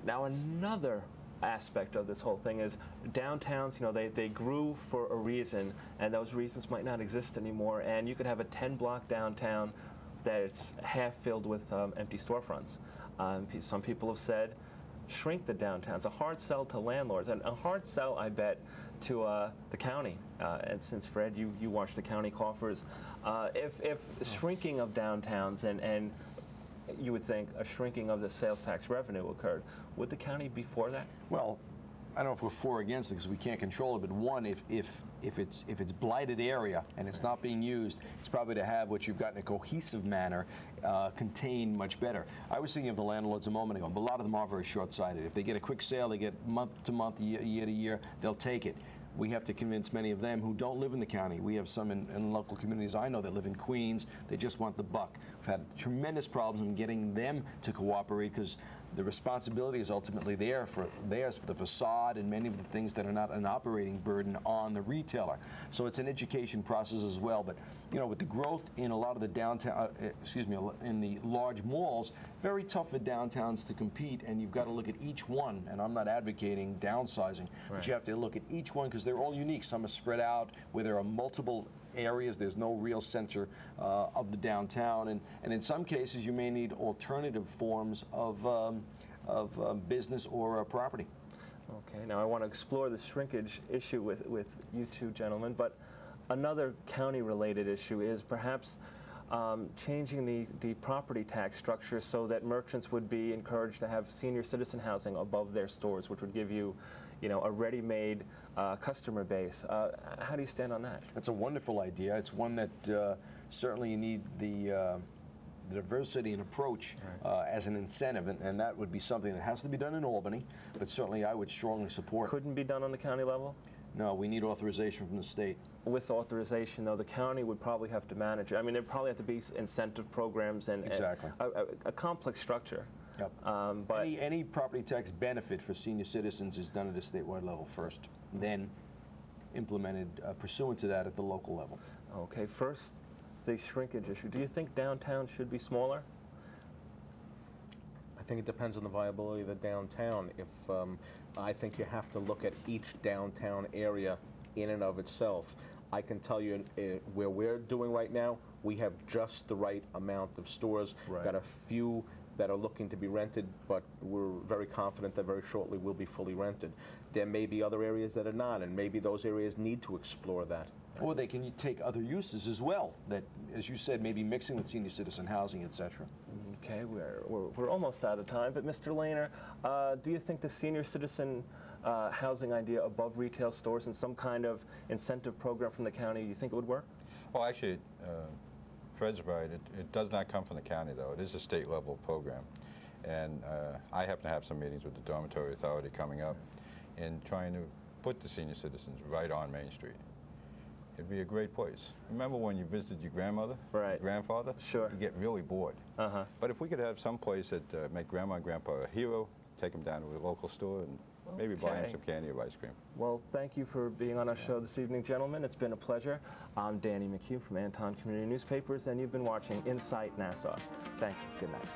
Now another aspect of this whole thing is downtowns, you know, they grew for a reason, and those reasons might not exist anymore, and you could have a 10-block downtown that's half filled with empty storefronts. Some people have said, shrink the downtowns. A hard sell to landlords, and a hard sell, I bet, to the county. And since, Fred, you watch the county coffers, if shrinking of downtowns and you would think a shrinking of the sales tax revenue occurred, would the county be for that? Well, I don't know if we're for or against it because we can't control it, but one, if it's blighted area and it's not being used, it's probably to have what you've got in a cohesive manner contained much better. I was thinking of the landlords a moment ago, but a lot of them are very short-sighted. If they get a quick sale, they get month to month, year to year, they'll take it. We have to convince many of them who don't live in the county. We have some in local communities I know that live in Queens. They just want the buck. We've had tremendous problems in getting them to cooperate because the responsibility is ultimately theirs for the facade and many of the things that are not an operating burden on the retailer. So it's an education process as well. But you know, with the growth in a lot of the downtown, in the large malls, very tough for downtowns to compete, and you've got to look at each one. And I'm not advocating downsizing, but you have to look at each one because they're all unique. Some are spread out where there are multiple areas. There's no real center of the downtown, and in some cases you may need alternative forms of business or property. Okay, now I want to explore the shrinkage issue with you two gentlemen, but another county-related issue is perhaps changing the property tax structure so that merchants would be encouraged to have senior citizen housing above their stores, which would give you, you know, a ready-made customer base. How do you stand on that? That's a wonderful idea. It's one that certainly you need the diversity and approach as an incentive, and that would be something that has to be done in Albany, but certainly I would strongly support. Couldn't be done on the county level? No, we need authorization from the state. With authorization, though, the county would probably have to manage it. I mean, there'd probably have to be incentive programs and, exactly. a complex structure. Yep. But any property tax benefit for senior citizens is done at a statewide level first, then implemented pursuant to that at the local level. Okay, first, the shrinkage issue. Do you think downtown should be smaller? I think it depends on the viability of the downtown. If I think you have to look at each downtown area in and of itself. I can tell you where we're doing right now, we have just the right amount of stores. Right. Got a few that are looking to be rented, but we're very confident that very shortly will be fully rented. There may be other areas that are not, and maybe those areas need to explore that. Or they can take other uses as well, that, as you said, maybe mixing with senior citizen housing, etc. Okay, we're almost out of time, but Mr. Lehner, do you think the senior citizen housing idea above retail stores and some kind of incentive program from the county, you think it would work? Well, actually, Fred's right. It does not come from the county, though. It is a state-level program. And I happen to have some meetings with the Dormitory Authority coming up in trying to put the senior citizens right on Main Street. It'd be a great place. Remember when you visited your grandmother, right, your grandfather? Sure. You get really bored. But if we could have some place that make Grandma and Grandpa a hero, take them down to a local store and maybe buy them some candy or ice cream. Well, thank you for being on our show this evening, gentlemen. It's been a pleasure. I'm Danny McCue from Anton Community Newspapers, and you've been watching Insight Nassau. Thank you. Good night.